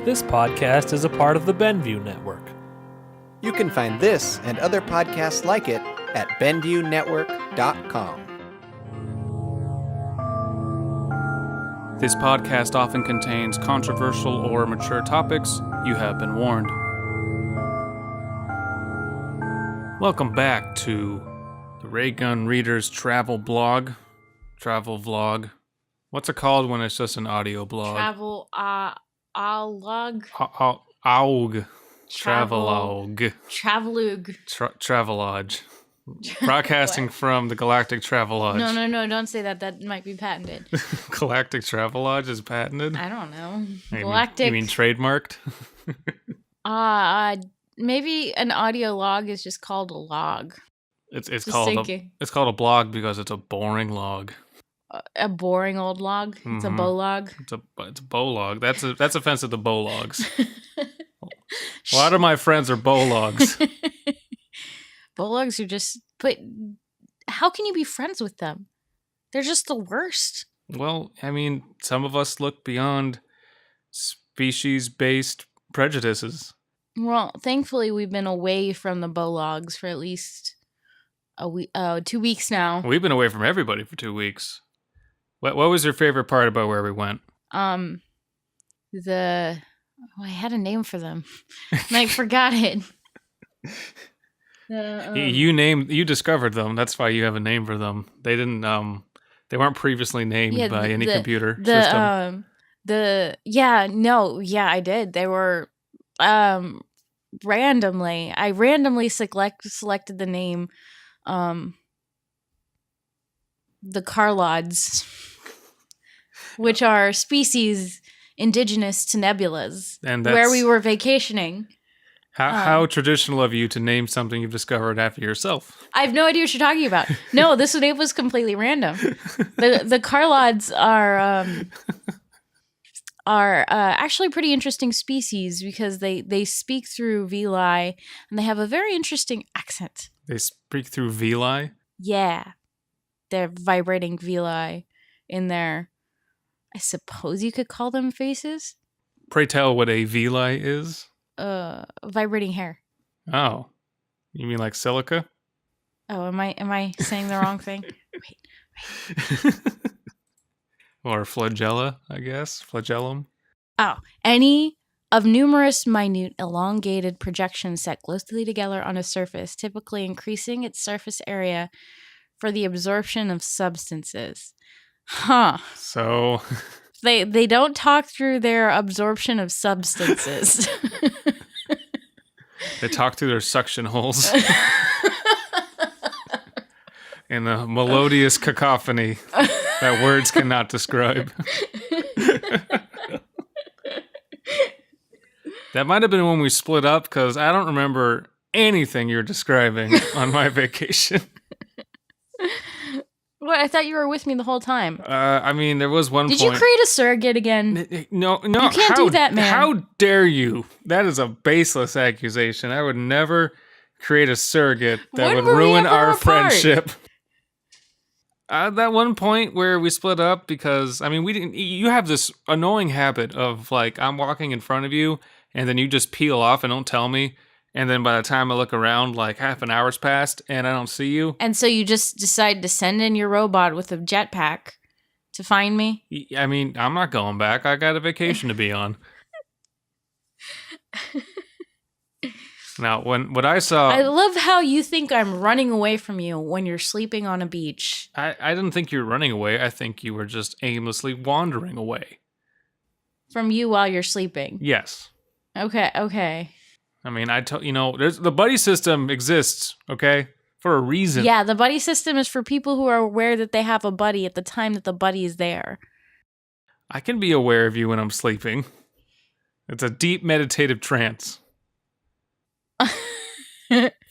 This podcast is a part of the Benview Network. You can find this and other podcasts like it at BenviewNetwork.com. This podcast often contains controversial or mature topics. You have been warned. Welcome back to the Raygun Reader's travel blog. Travel vlog. What's it called when it's just an audio blog? Travel-AUG. Travel-AUG. Travel-AUG. Travel-AUG. Broadcasting from the Galactic Travel-AUG. No, don't say that. That might be patented. Galactic Travel-AUG is patented? I don't know. You mean trademarked? Maybe an audio log is just called a log. It's called a blog because it's a boring log. A boring old log? It's a bowlog? It's a bowlog. That's offensive to bowlogs. A lot of my friends are bowlogs. Bowlogs are just... But how can you be friends with them? They're just the worst. Well, I mean, some of us look beyond species-based prejudices. Well, thankfully, we've been away from the bowlogs for at least 2 weeks now. We've been away from everybody for 2 weeks. What was your favorite part about where we went? I had a name for them, and I forgot it. You discovered them. That's why you have a name for them. They didn't. They weren't previously named by any computer system. I did. They were randomly. I randomly selected the name. The Carlods, which are species indigenous to nebulas, and where we were vacationing. How traditional of you to name something you've discovered after yourself. I have no idea what you're talking about. No, this name was completely random. The Carlods are actually pretty interesting species because they speak through villi and they have a very interesting accent. They speak through villi? Yeah. They're vibrating villi in their, I suppose you could call them faces. Pray tell what a villi is? Vibrating hair. Oh. You mean like silica? Oh, am I saying the wrong thing? Wait. Or flagella, I guess. Flagellum. Oh, any of numerous minute elongated projections set closely together on a surface, typically increasing its surface area for the absorption of substances. Huh. So... They don't talk through their absorption of substances. They talk through their suction holes. In a melodious cacophony that words cannot describe. That might have been when we split up, because I don't remember anything you're describing on my vacation. What? I thought you were with me the whole time. I mean, there was one point... Did you create a surrogate again? No. You can't do that, man. How dare you? That is a baseless accusation. I would never create a surrogate that would ruin our friendship. That one point where we split up because, I mean, we didn't... You have this annoying habit of, like, I'm walking in front of you, and then you just peel off and don't tell me. And then by the time I look around, like half an hour's passed and I don't see you. And so you just decide to send in your robot with a jetpack to find me? I mean, I'm not going back. I got a vacation to be on. Now, what I saw... I love how you think I'm running away from you when you're sleeping on a beach. I didn't think you were running away. I think you were just aimlessly wandering away. From you while you're sleeping? Yes. Okay. I mean, the buddy system exists, okay, for a reason. Yeah, the buddy system is for people who are aware that they have a buddy at the time that the buddy is there. I can be aware of you when I'm sleeping. It's a deep meditative trance.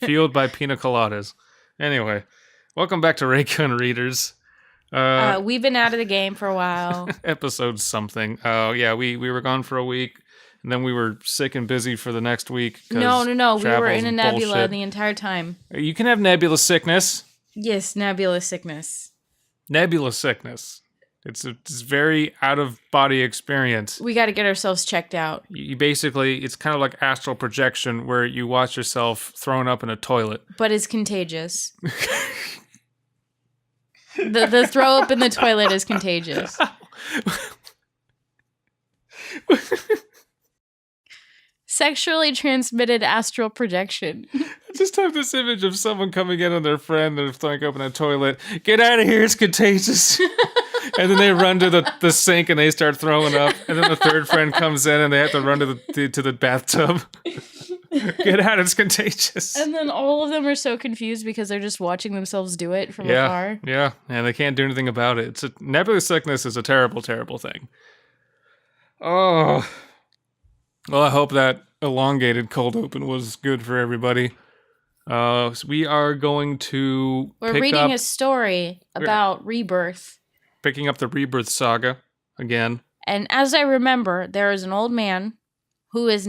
Fueled by pina coladas. Anyway, welcome back to Raygun Readers. We've been out of the game for a while. Episode something. Oh, yeah, we were gone for a week. And then we were sick and busy for the next week. No. We were in a nebula the entire time. You can have nebula sickness. Yes, nebula sickness. Nebula sickness. It's very out of body experience. We got to get ourselves checked out. You basically, it's kind of like astral projection where you watch yourself thrown up in a toilet. But it's contagious. The throw up in the toilet is contagious. Sexually transmitted astral projection. I just have this image of someone coming in on their friend, they're throwing up in a toilet. Get out of here, it's contagious. And then they run to the sink and they start throwing up. And then the third friend comes in and they have to run to the bathtub. Get out, it's contagious. And then all of them are so confused because they're just watching themselves do it from afar. Yeah, and they can't do anything about it. Nebula sickness is a terrible, terrible thing. Oh. Well, I hope that elongated cold open was good for everybody. So we are going to We're reading a story about rebirth. Picking up the rebirth saga again. And as I remember, there is an old man who lives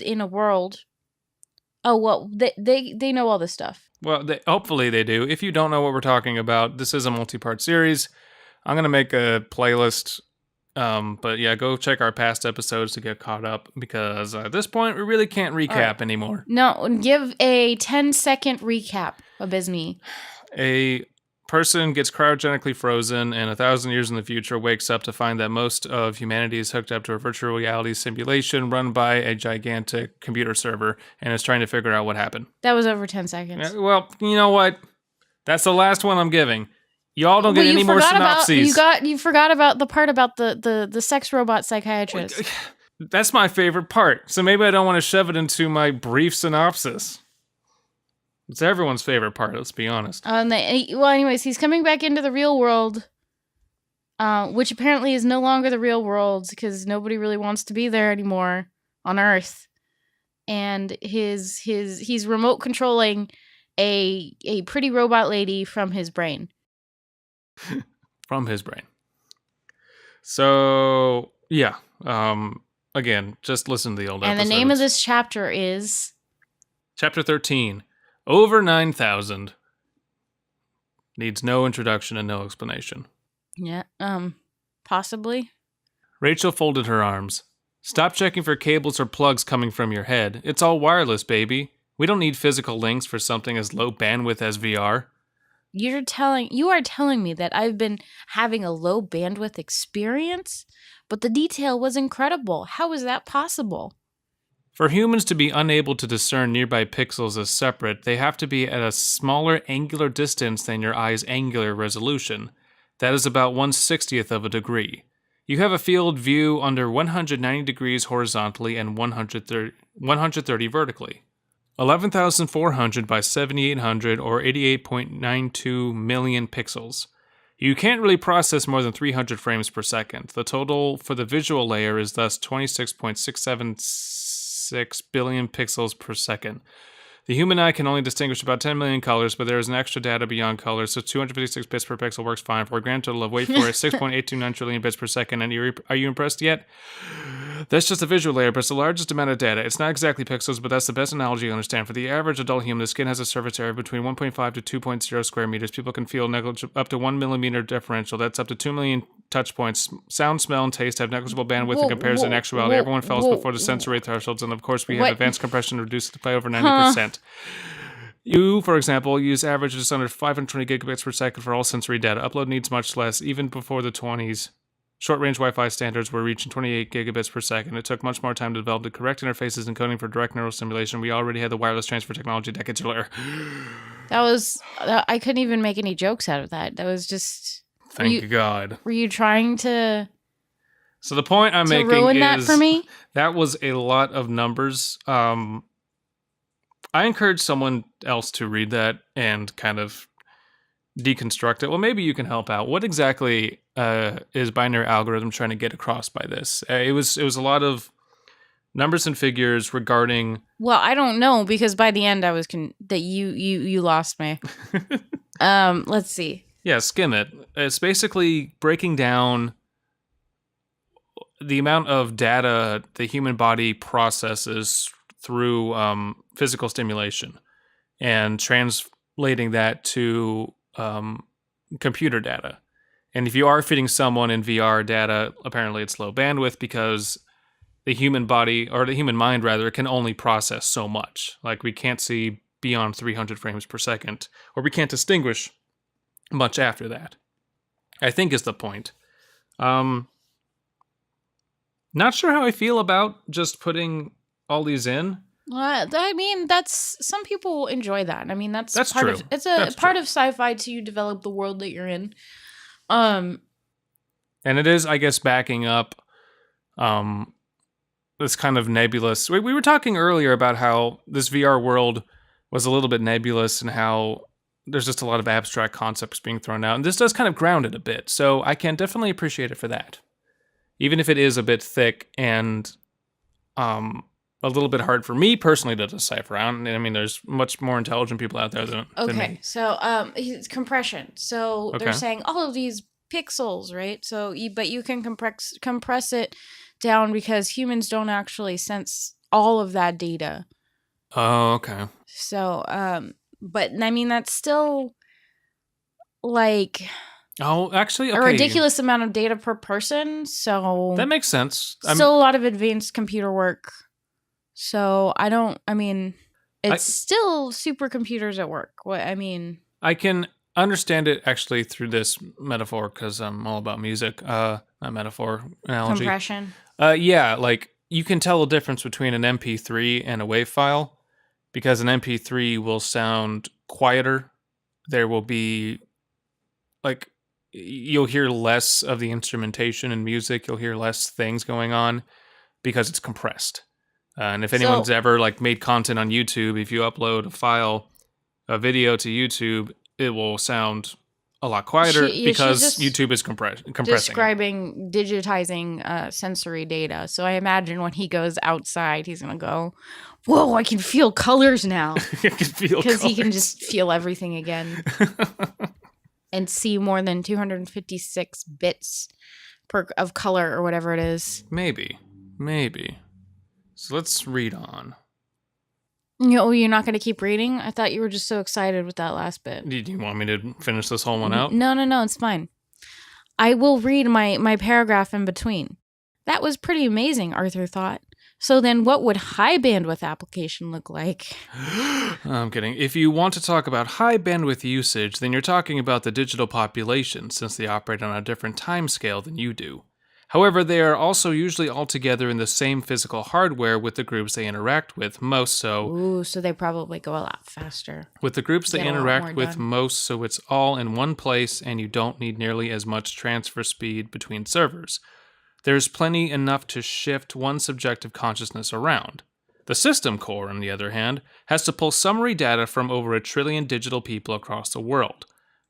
in a world. Oh, well, they know all this stuff. Well, hopefully they do. If you don't know what we're talking about, this is a multi-part series. I'm going to make a playlist. But yeah, go check our past episodes to get caught up because at this point we really can't recap anymore. No, give a 10-second recap, Abysmii. A person gets cryogenically frozen and 1,000 years in the future wakes up to find that most of humanity is hooked up to a virtual reality simulation run by a gigantic computer server and is trying to figure out what happened. That was over 10 seconds. Well, you know what? That's the last one I'm giving. Y'all don't get any more synopses. You forgot about the part about the sex robot psychiatrist. That's my favorite part. So maybe I don't want to shove it into my brief synopsis. It's everyone's favorite part, let's be honest. Anyways, he's coming back into the real world, which apparently is no longer the real world because nobody really wants to be there anymore on Earth. And he's remote controlling a pretty robot lady from his brain. From his brain. So, yeah. Again, just listen to the old episodes. And the name of this chapter is... Chapter 13. Over 9,000. Needs no introduction and no explanation. Yeah, possibly. Rachel folded her arms. Stop checking for cables or plugs coming from your head. It's all wireless, baby. We don't need physical links for something as low bandwidth as VR. You are telling me that I've been having a low bandwidth experience? But the detail was incredible. How is that possible? For humans to be unable to discern nearby pixels as separate, they have to be at a smaller angular distance than your eye's angular resolution. That is about 1/60th of a degree. You have a field view under 190 degrees horizontally and 130 vertically. 11,400 by 7,800 or 88.92 million pixels. You can't really process more than 300 frames per second. The total for the visual layer is thus 26.676 billion pixels per second. The human eye can only distinguish about 10 million colors, but there is an extra data beyond colors, so 256 bits per pixel works fine for a grand total of, wait for it, 6.829 trillion bits per second. And are you impressed yet? That's just the visual layer, but it's the largest amount of data. It's not exactly pixels, but that's the best analogy you understand. For the average adult human, the skin has a surface area between 1.5 to 2.0 square meters. People can feel up to 1 millimeter differential. That's up to 2 million touch points. Sound, smell, and taste have negligible bandwidth in comparison to actuality. Everyone falls before the sensory thresholds, and of course we have advanced compression reduced by over 90%. You, for example, use average just under 520 gigabits per second for all sensory data. Upload needs much less, even before the 20s. Short-range Wi-Fi standards were reaching 28 gigabits per second. It took much more time to develop the correct interfaces and coding for direct neural stimulation. We already had the wireless transfer technology decades earlier. I couldn't even make any jokes out of that. That was just... Thank God. Were you trying to... So the point I'm making ruin is... that for me? That was a lot of numbers. I encourage someone else to read that and kind of deconstruct it. Well, maybe you can help out. What exactly is binary algorithm trying to get across by this? It was a lot of numbers and figures regarding... Well, I don't know, because by the end I was that you lost me. Let's see. Yeah, skim it. It's basically breaking down the amount of data the human body processes through physical stimulation and translating that to computer data. And if you are feeding someone in VR data, apparently it's low bandwidth because the human body, or the human mind rather, can only process so much. Like we can't see beyond 300 frames per second, or we can't distinguish much after that, I think is the point. Not sure how I feel about just putting all these in. I mean, that's some people enjoy that. I mean, that's part true. of it's a That's part true. of sci-fi to develop the world that you're in. And it is, I guess, backing up this kind of nebulous. We were talking earlier about how this VR world was a little bit nebulous and how there's just a lot of abstract concepts being thrown out. And this does kind of ground it a bit. So I can definitely appreciate it for that. Even if it is a bit thick and a little bit hard for me personally to decipher out. I mean, there's much more intelligent people out there than me. So it's compression. So they're Okay. saying all of these pixels, right? So but you can compress it down because humans don't actually sense all of that data. Oh, okay. So but I mean that's still like Oh, actually, okay. a ridiculous amount of data per person. So That makes sense. still a lot of advanced computer work. So it's still supercomputers at work. I can understand it actually through this metaphor because I'm all about music. Not metaphor, analogy. Compression. Yeah, like you can tell the difference between an MP3 and a WAV file because an MP3 will sound quieter. There will be like you'll hear less of the instrumentation in music. You'll hear less things going on because it's compressed. And if anyone's ever like made content on YouTube, if you upload a video to YouTube, it will sound a lot quieter because YouTube is compressing digitizing sensory data. So I imagine when he goes outside, he's gonna go, "Whoa, I can feel colors now," because he can just feel everything again and see more than 256 bits of color or whatever it is. Maybe. So let's read on. You're not going to keep reading? I thought you were just so excited with that last bit. Do you want me to finish this whole one out? No, it's fine. I will read my paragraph in between. That was pretty amazing, Arthur thought. So then what would high bandwidth application look like? I'm kidding. If you want to talk about high bandwidth usage, then you're talking about the digital population, since they operate on a different time scale than you do. However, they are also usually all together in the same physical hardware with the groups they interact with, most so. Ooh, so they probably go a lot faster. With the groups they interact with most, so it's all in one place and you don't need nearly as much transfer speed between servers. There's plenty enough to shift one subjective consciousness around. The system core, on the other hand, has to pull summary data from over 1 trillion digital people across the world.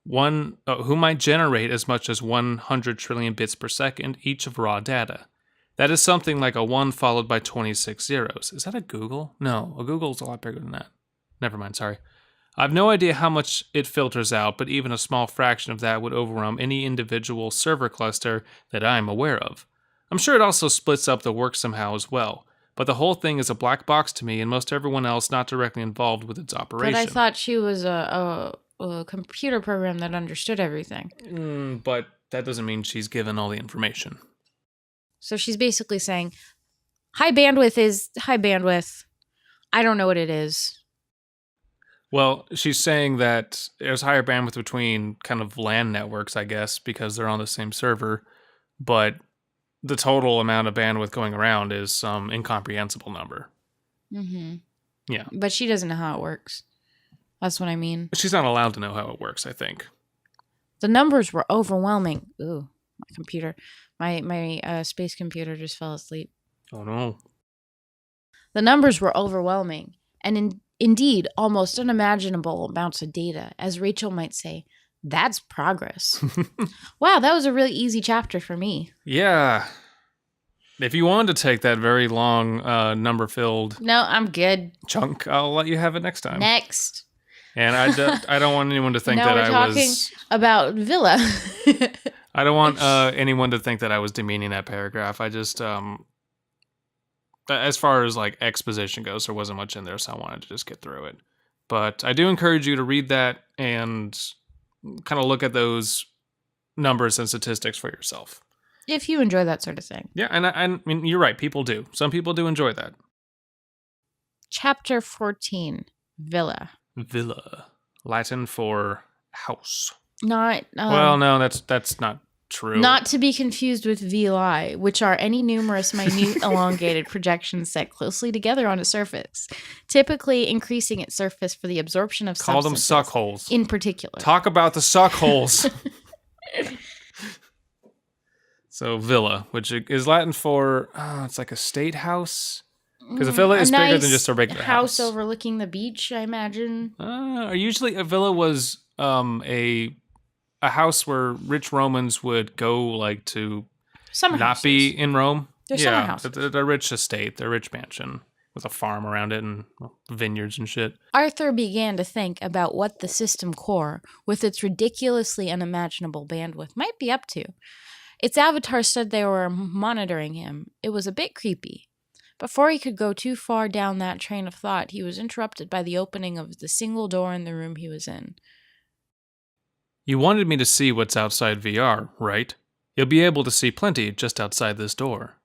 Who might generate as much as 100 trillion bits per second each of raw data. That is something like a 1 followed by 26 zeros. Is that a Google? No, a Google's a lot bigger than that. Never mind, sorry. I have no idea how much it filters out, but even a small fraction of that would overwhelm any individual server cluster that I'm aware of. I'm sure it also splits up the work somehow as well, but the whole thing is a black box to me and most everyone else not directly involved with its operation. But I thought she was a computer program that understood everything. But that doesn't mean she's given all the information. So she's basically saying, high bandwidth is high bandwidth. I don't know what it is. Well, she's saying that there's higher bandwidth between kind of LAN networks, I guess, because they're on the same server, but the total amount of bandwidth going around is some incomprehensible number. Mm-hmm. Yeah. But she doesn't know how it works. That's what I mean. She's not allowed to know how it works, I think. The numbers were overwhelming. Ooh, my computer. My space computer just fell asleep. Oh, no. The numbers were overwhelming. And indeed, almost unimaginable amounts of data. As Rachel might say, that's progress. Wow, that was a really easy chapter for me. Yeah. If you wanted to take that very long, number-filled... No, I'm good. ...chunk, I'll let you have it next time. Next. And I don't want anyone to think now that we're talking about Villa. I don't want anyone to think that I was demeaning that paragraph. I just, as far as like exposition goes, there wasn't much in there, so I wanted to just get through it. But I do encourage you to read that and kind of look at those numbers and statistics for yourself. If you enjoy that sort of thing. Yeah, and I mean, you're right. People do. Some people do enjoy that. Chapter 14, Villa. Villa. Latin for house. Not Well, no, that's not true. Not to be confused with villi, which are any numerous minute elongated projections set closely together on a surface, typically increasing its surface for the absorption of Call them substances. suckholes. In particular. Talk about the suckholes. So villa, which is Latin for, it's like a state house. Because a villa is bigger than just a regular house. Overlooking the beach, I imagine. Usually a villa was a house where rich Romans would go like to Summer not houses. be in Rome. They're summer houses. A rich estate, a rich mansion with a farm around it and vineyards and shit. Arthur began to think about what the system core, with its ridiculously unimaginable bandwidth, might be up to. Its avatar said they were monitoring him. It was a bit creepy. Before he could go too far down that train of thought, he was interrupted by the opening of the single door in the room he was in. You wanted me to see what's outside VR, right? You'll be able to see plenty just outside this door.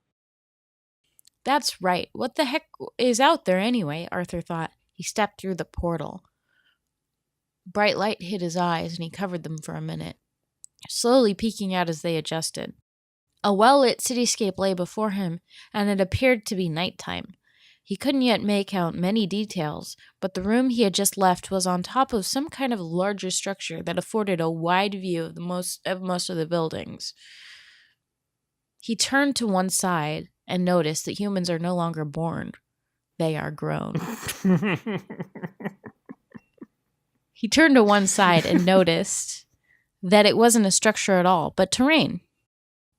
That's right. What the heck is out there anyway, Arthur thought. He stepped through the portal. Bright light hit his eyes, and he covered them for a minute, slowly peeking out as they adjusted. A well-lit cityscape lay before him, and it appeared to be nighttime. He couldn't yet make out many details, but the room he had just left was on top of some kind of larger structure that afforded a wide view of most of the buildings. He turned to one side and noticed that humans are no longer born. They are grown. He turned to one side and noticed that it wasn't a structure at all, but terrain.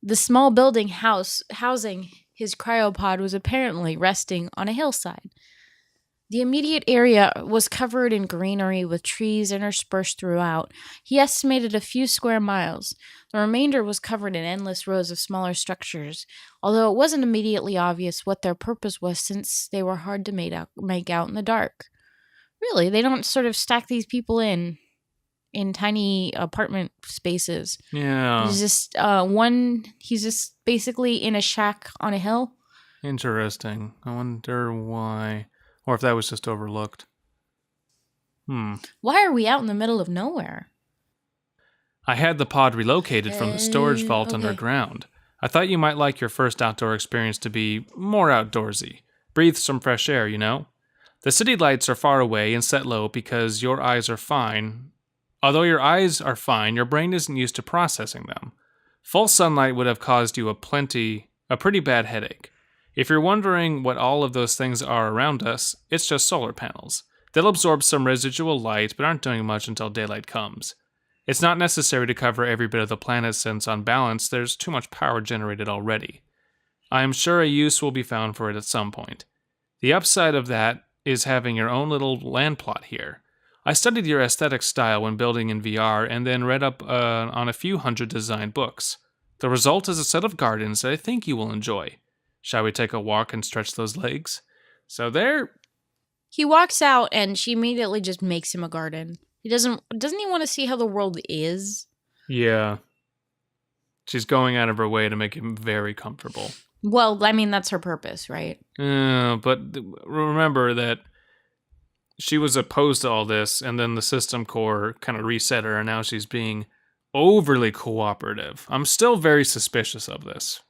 The small building housing his cryopod was apparently resting on a hillside. The immediate area was covered in greenery with trees interspersed throughout. He estimated a few square miles. The remainder was covered in endless rows of smaller structures, although it wasn't immediately obvious what their purpose was since they were hard to make out in the dark. Really, they don't sort of stack these people in tiny apartment spaces. Yeah. He's just basically in a shack on a hill. Interesting. I wonder why. Or if that was just overlooked. Why are we out in the middle of nowhere? I had the pod relocated from the storage vault okay. underground. I thought you might like your first outdoor experience to be more outdoorsy. Breathe some fresh air, you know? The city lights are far away and set low because your eyes are fine. Although your eyes are fine, your brain isn't used to processing them. Full sunlight would have caused you a pretty bad headache. If you're wondering what all of those things are around us, it's just solar panels. They'll absorb some residual light, but aren't doing much until daylight comes. It's not necessary to cover every bit of the planet since, on balance, there's too much power generated already. I am sure a use will be found for it at some point. The upside of that is having your own little land plot here. I studied your aesthetic style when building in VR and then read up on a few hundred design books. The result is a set of gardens that I think you will enjoy. Shall we take a walk and stretch those legs? So there. He walks out and she immediately just makes him a garden. Doesn't he want to see how the world is? Yeah. She's going out of her way to make him very comfortable. Well, I mean, that's her purpose, right? But remember that she was opposed to all this, and then the system core kind of reset her, and now she's being overly cooperative. I'm still very suspicious of this.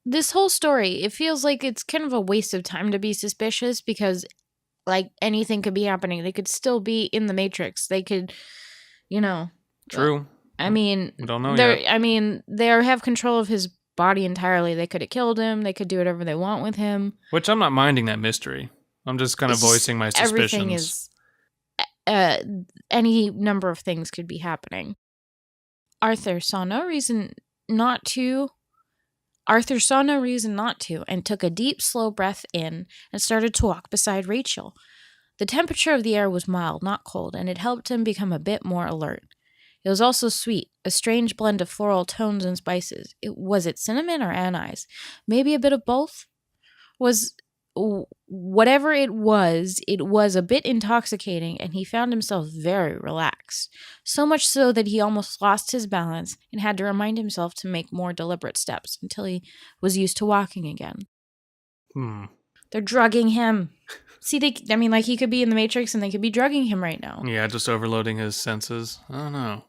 This whole story, it feels like it's kind of a waste of time to be suspicious because, like, anything could be happening. They could still be in the Matrix. They could, True. I mean, we don't know yet. I mean, they have control of his body entirely. They could have killed him. They could do whatever they want with him. Which I'm not minding that mystery. I'm just kind of voicing my suspicions. Everything is, any number of things could be happening. Arthur saw no reason not to, and took a deep, slow breath in and started to walk beside Rachel. The temperature of the air was mild, not cold, and it helped him become a bit more alert. It was also sweet, a strange blend of floral tones and spices. Was it cinnamon or anise? Maybe a bit of both? Was whatever it was a bit intoxicating, and he found himself very relaxed. So much so that he almost lost his balance and had to remind himself to make more deliberate steps until he was used to walking again. They're drugging him. See, he could be in the Matrix and they could be drugging him right now. Yeah, just overloading his senses. I don't know.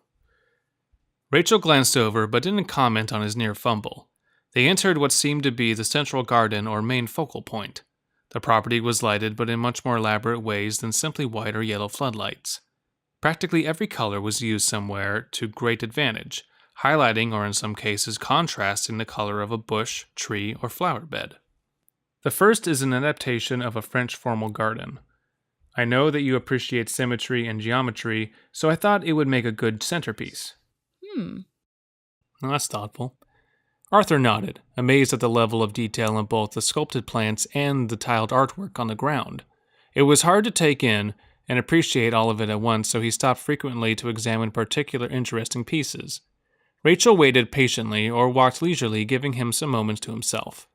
Rachel glanced over, but didn't comment on his near fumble. They entered what seemed to be the central garden or main focal point. The property was lighted, but in much more elaborate ways than simply white or yellow floodlights. Practically every color was used somewhere to great advantage, highlighting or in some cases contrasting the color of a bush, tree, or flower bed. The first is an adaptation of a French formal garden. I know that you appreciate symmetry and geometry, so I thought it would make a good centerpiece. Well, that's thoughtful. Arthur nodded, amazed at the level of detail in both the sculpted plants and the tiled artwork on the ground. It was hard to take in and appreciate all of it at once, so he stopped frequently to examine particular interesting pieces. Rachel waited patiently or walked leisurely, giving him some moments to himself.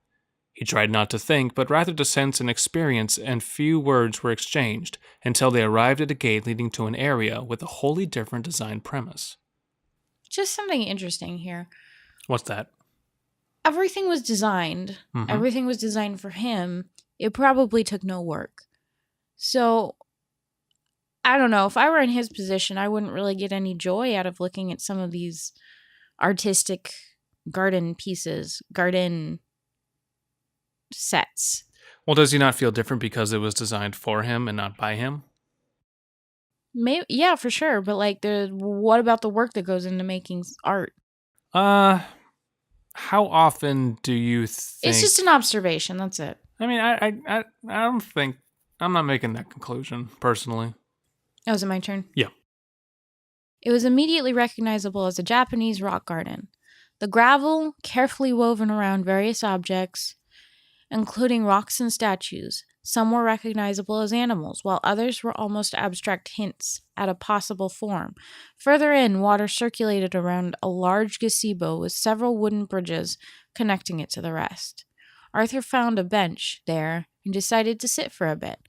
He tried not to think, but rather to sense and experience, and few words were exchanged until they arrived at a gate leading to an area with a wholly different design premise. Just something interesting here. What's that? Everything was designed. Mm-hmm. Everything was designed for him. It probably took no work. So, I don't know. If I were in his position, I wouldn't really get any joy out of looking at some of these artistic garden pieces, garden sets. Well, does he not feel different because it was designed for him and not by him? Maybe, yeah, for sure. But what about the work that goes into making art? How often do you think... It's just an observation, that's it. I mean, I don't think... I'm not making that conclusion, personally. Oh, is it my turn? Yeah. It was immediately recognizable as a Japanese rock garden. The gravel, carefully woven around various objects, including rocks and statues. Some were recognizable as animals, while others were almost abstract hints at a possible form. Further in, water circulated around a large gazebo with several wooden bridges connecting it to the rest. Arthur found a bench there and decided to sit for a bit.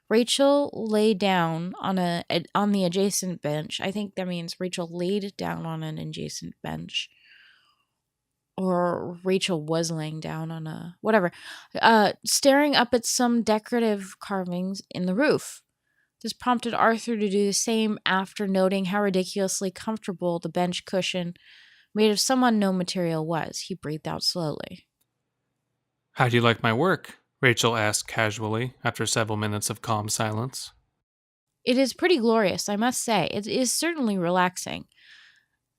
Rachel lay down on the adjacent bench. I think that means Rachel laid down on an adjacent bench. Or Rachel was laying down on staring up at some decorative carvings in the roof. This prompted Arthur to do the same after noting how ridiculously comfortable the bench cushion made of some unknown material was. He breathed out slowly. How do you like my work? Rachel asked casually after several minutes of calm silence. It is pretty glorious, I must say. It is certainly relaxing.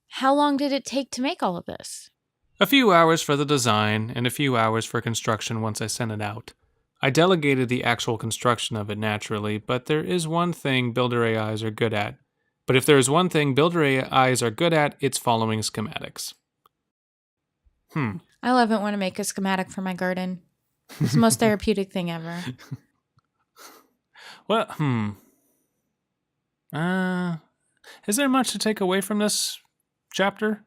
How long did it take to make all of this? A few hours for the design, and a few hours for construction once I sent it out. I delegated the actual construction of it naturally, but there is one thing Builder AIs are good at. But if there is one thing Builder AIs are good at, it's following schematics. I love it when I make a schematic for my garden. It's the most therapeutic thing ever. Well, is there much to take away from this chapter?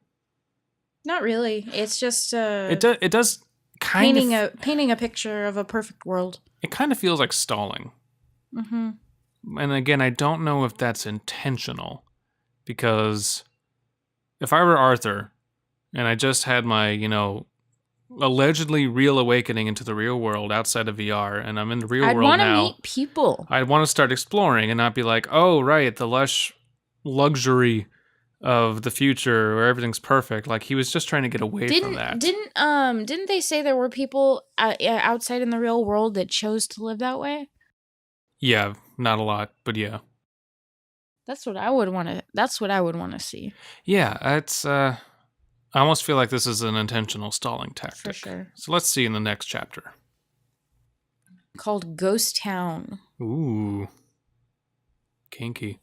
Not really. It's just it does kind of painting a picture of a perfect world. It kind of feels like stalling. Mm-hmm. And again, I don't know if that's intentional, because if I were Arthur and I just had my, allegedly real awakening into the real world outside of VR, and I'm in the real world now. I'd want to meet people. I'd want to start exploring and not be like, oh, right, the lush luxury of the future where everything's perfect. Like, he was just trying to get away from that. Didn't they say there were people outside in the real world that chose to live that way? Yeah, not a lot, but yeah. That's what I would want to see. Yeah, it's I almost feel like this is an intentional stalling tactic. For sure. So let's see in the next chapter. Called Ghost Town. Ooh. Kinky.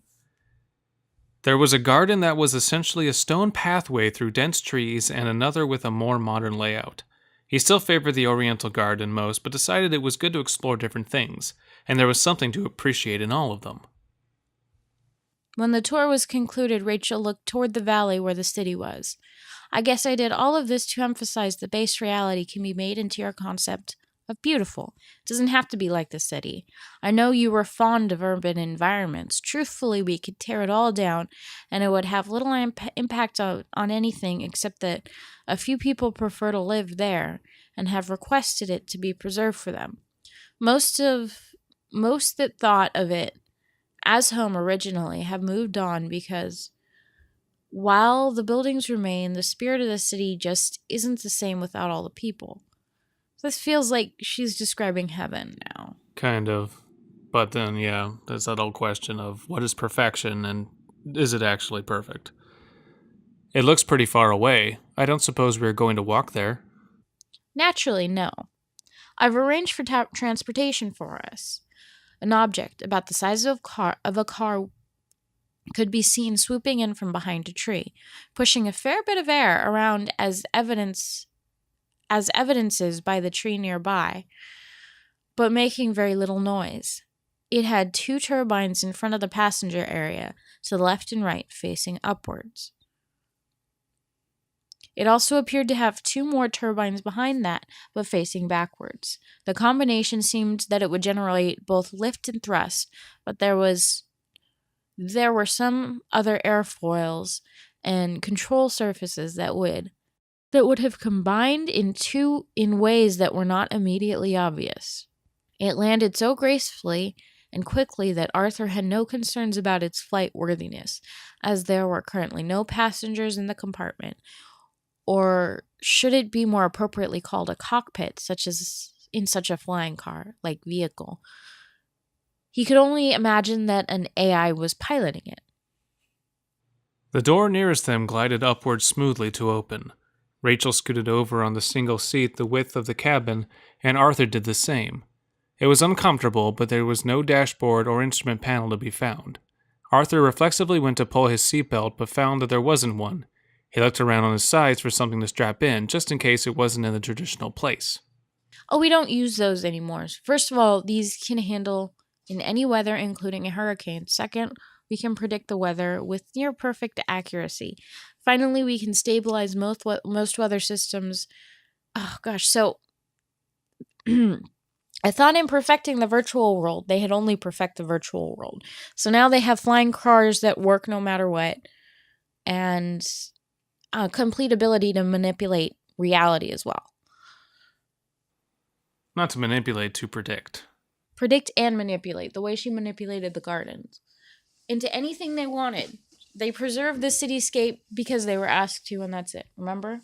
There was a garden that was essentially a stone pathway through dense trees and another with a more modern layout. He still favored the Oriental garden most, but decided it was good to explore different things, and there was something to appreciate in all of them. When the tour was concluded, Rachel looked toward the valley where the city was. I guess I did all of this to emphasize the base reality can be made into your concept of beautiful. It doesn't have to be like the city. I know you were fond of urban environments. Truthfully, we could tear it all down and it would have little impact on anything except that a few people prefer to live there and have requested it to be preserved for them. Most that thought of it as home originally have moved on because while the buildings remain, the spirit of the city just isn't the same without all the people. This feels like she's describing heaven now. Kind of. But then, yeah, there's that old question of what is perfection and is it actually perfect? It looks pretty far away. I don't suppose we're going to walk there. Naturally, no. I've arranged for transportation for us. An object about the size of a car could be seen swooping in from behind a tree, pushing a fair bit of air around as evidences by the tree nearby, but making very little noise. It had 2 turbines in front of the passenger area, to the left and right, facing upwards. It also appeared to have 2 more turbines behind that, but facing backwards. The combination seemed that it would generate both lift and thrust, but there were some other airfoils and control surfaces that would have combined in ways that were not immediately obvious. It landed so gracefully and quickly that Arthur had no concerns about its flight worthiness, as there were currently no passengers in the compartment, or should it be more appropriately called a cockpit, such as in such a flying car-like vehicle. He could only imagine that an AI was piloting it. The door nearest them glided upward smoothly to open. Rachel scooted over on the single seat the width of the cabin, and Arthur did the same. It was uncomfortable, but there was no dashboard or instrument panel to be found. Arthur reflexively went to pull his seatbelt, but found that there wasn't one. He looked around on his sides for something to strap in, just in case it wasn't in the traditional place. Oh, we don't use those anymore. First of all, these can handle in any weather, including a hurricane. Second, we can predict the weather with near-perfect accuracy. Finally, we can stabilize most weather systems. Oh, gosh. So, I thought in perfecting the virtual world, they had only perfected the virtual world. So now they have flying cars that work no matter what, and complete ability to manipulate reality as well. Not to manipulate, to predict. Predict and manipulate, the way she manipulated the gardens into anything they wanted. They preserved the cityscape because they were asked to, and that's it. Remember?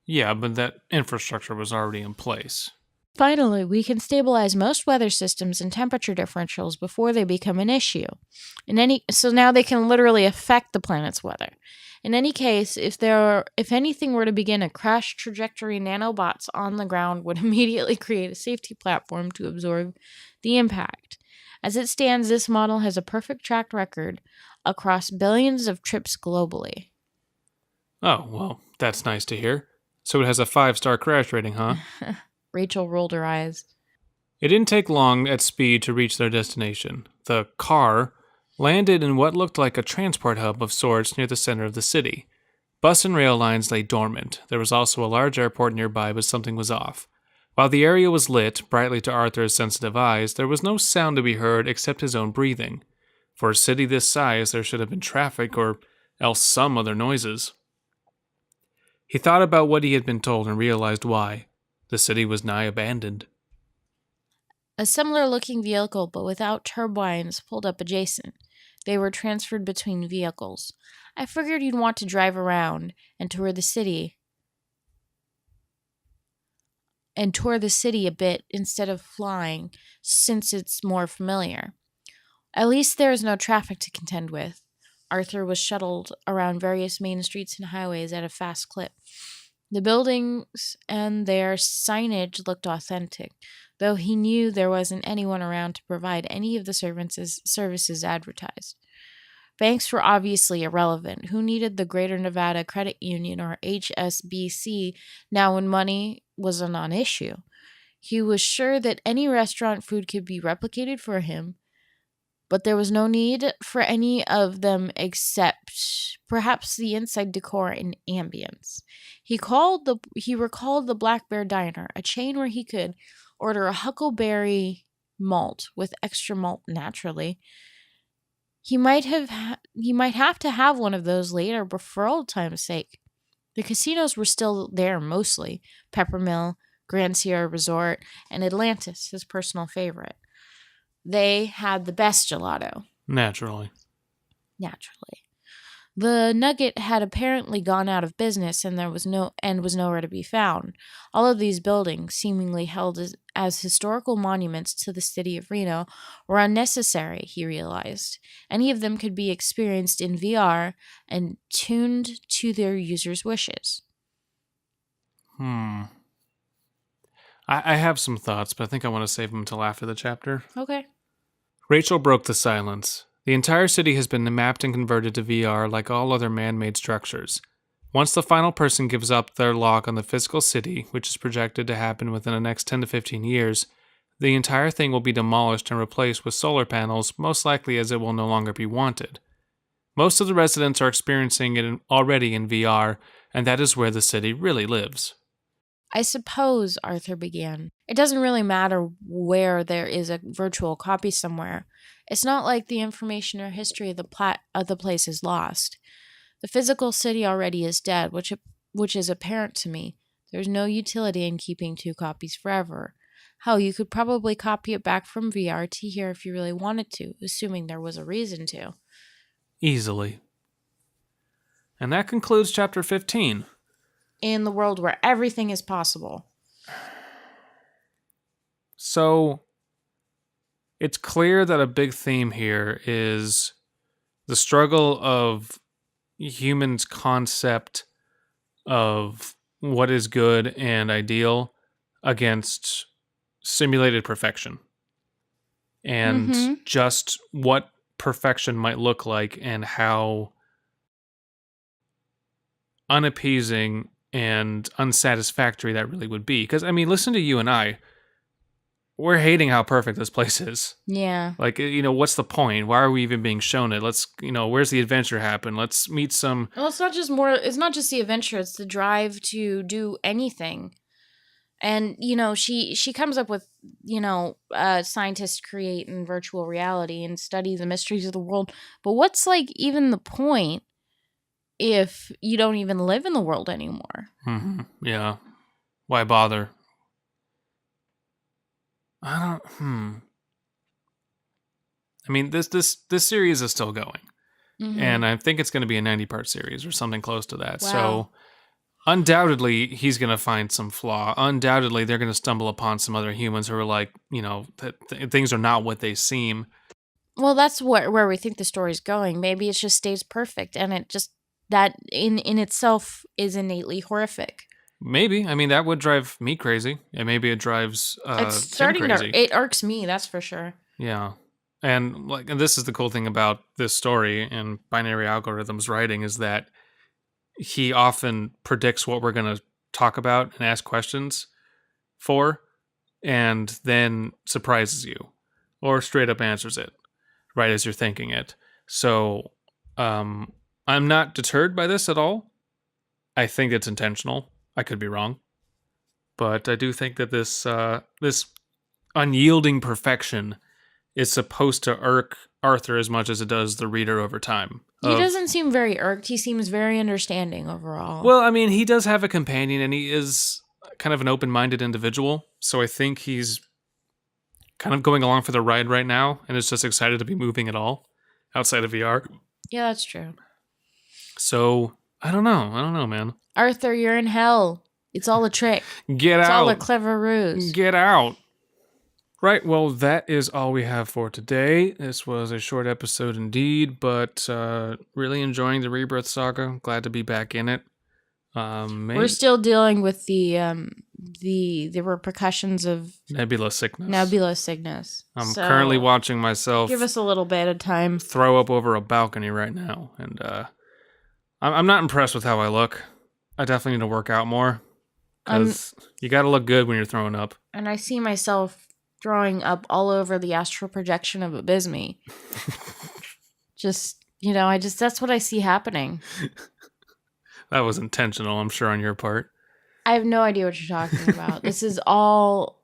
Yeah, but that infrastructure was already in place. Finally, we can stabilize most weather systems and temperature differentials before they become an issue. So now they can literally affect the planet's weather. In any case, if anything were to begin a crash trajectory, nanobots on the ground would immediately create a safety platform to absorb the impact. As it stands, this model has a perfect track record across billions of trips globally. Oh, well, that's nice to hear. So it has a 5-star crash rating, huh? Rachel rolled her eyes. It didn't take long at speed to reach their destination. The car landed in what looked like a transport hub of sorts near the center of the city. Bus and rail lines lay dormant. There was also a large airport nearby, but something was off. While the area was lit brightly to Arthur's sensitive eyes, there was no sound to be heard except his own breathing. For a city this size, there should have been traffic or else some other noises. He thought about what he had been told and realized why. The city was nigh abandoned. A similar-looking vehicle, but without turbines, pulled up adjacent. They were transferred between vehicles. I figured you'd want to drive around and tour the city a bit instead of flying, since it's more familiar. At least there is no traffic to contend with. Arthur was shuttled around various main streets and highways at a fast clip. The buildings and their signage looked authentic, though he knew there wasn't anyone around to provide any of the services advertised. Banks were obviously irrelevant. Who needed the Greater Nevada Credit Union or HSBC now when money was a non-issue? He was sure that any restaurant food could be replicated for him, but there was no need for any of them except perhaps the inside decor and ambience. He recalled the Black Bear Diner, a chain where he could order a huckleberry malt with extra malt naturally. He might have to have one of those later, but for old time's sake. The casinos were still there mostly. Peppermill, Grand Sierra Resort, and Atlantis, his personal favorite. They had the best gelato. Naturally. The Nugget had apparently gone out of business and was nowhere to be found. All of these buildings, seemingly held as historical monuments to the city of Reno, were unnecessary, he realized. Any of them could be experienced in VR and tuned to their users' wishes. I have some thoughts, but I think I want to save them until after the chapter. Okay. Rachel broke the silence. The entire city has been mapped and converted to VR like all other man-made structures. Once the final person gives up their lock on the physical city, which is projected to happen within the next 10 to 15 years, the entire thing will be demolished and replaced with solar panels, most likely as it will no longer be wanted. Most of the residents are experiencing it already in VR, and that is where the city really lives. I suppose, Arthur began, it doesn't really matter where there is a virtual copy somewhere. It's not like the information or history of the place is lost. The physical city already is dead, which is apparent to me. There's no utility in keeping two copies forever. Hell, you could probably copy it back from VR to here if you really wanted to, assuming there was a reason to. Easily. And that concludes chapter 15. In the world where everything is possible. So, it's clear that a big theme here is the struggle of humans' concept of what is good and ideal against simulated perfection. And just what perfection might look like and how unappeasing and unsatisfactory that really would be. Because, I mean, listen to you and I. We're hating how perfect this place is. Yeah. Like, what's the point? Why are we even being shown it? Let's, where's the adventure happen? Let's meet some... Well, it's not just the adventure, it's the drive to do anything. And, she comes up with, scientists create in virtual reality and study the mysteries of the world. But what's, even the point if you don't even live in the world anymore? Mm-hmm. Yeah. Why bother? I mean, this series is still going. Mm-hmm. And I think it's going to be a 90-part series or something close to that. Wow. So undoubtedly, he's going to find some flaw. Undoubtedly, they're going to stumble upon some other humans who are like, things are not what they seem. Well, that's where we think the story's going. Maybe it just stays perfect, and it just, that in itself is innately horrific. Maybe. I mean, that would drive me crazy. And maybe it drives Tim crazy. It irks me, that's for sure. Yeah. And this is the cool thing about this story and Binary Algorithms writing is that he often predicts what we're going to talk about and ask questions for, and then surprises you or straight up answers it right as you're thinking it. So I'm not deterred by this at all. I think it's intentional. I could be wrong. But I do think that this unyielding perfection is supposed to irk Arthur as much as it does the reader over time. He doesn't seem very irked. He seems very understanding overall. Well, I mean, he does have a companion, and he is kind of an open-minded individual. So I think he's kind of going along for the ride right now, and is just excited to be moving at all outside of VR. Yeah, that's true. So, I don't know, man. Arthur, you're in hell. It's all a trick. Get out. It's all a clever ruse. Get out. Right, well, that is all we have for today. This was a short episode indeed, but really enjoying the Rebirth Saga. Glad to be back in it. We're still dealing with the repercussions of Nebula sickness. I'm currently watching myself. Give us a little bit of time. Throw up over a balcony right now, and I'm not impressed with how I look. I definitely need to work out more because you got to look good when you're throwing up. And I see myself throwing up all over the astral projection of Abysmii. Just, that's what I see happening. That was intentional, I'm sure, on your part. I have no idea what you're talking about. This is all...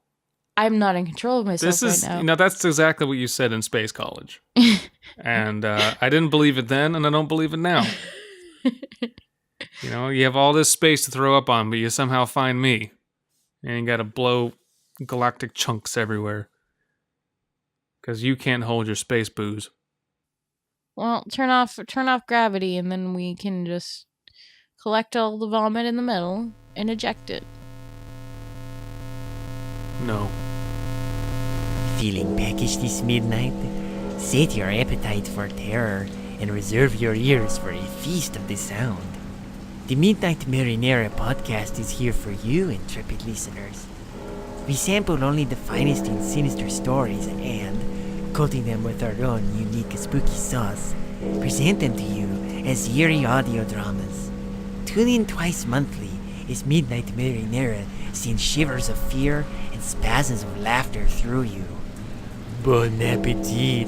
I'm not in control of myself right now. That's exactly what you said in Space College. And I didn't believe it then, and I don't believe it now. You have all this space to throw up on, but you somehow find me. And you gotta blow galactic chunks everywhere. Because you can't hold your space booze. Well, turn off gravity, and then we can just collect all the vomit in the middle and eject it. No. Feeling peckish this midnight? Sate your appetite for terror and reserve your ears for a feast of the sound. The Midnight Marinera podcast is here for you, intrepid listeners. We sample only the finest in sinister stories and, coating them with our own unique spooky sauce, present them to you as eerie audio dramas. Tune in twice monthly as Midnight Marinera sends shivers of fear and spasms of laughter through you. Bon appetit!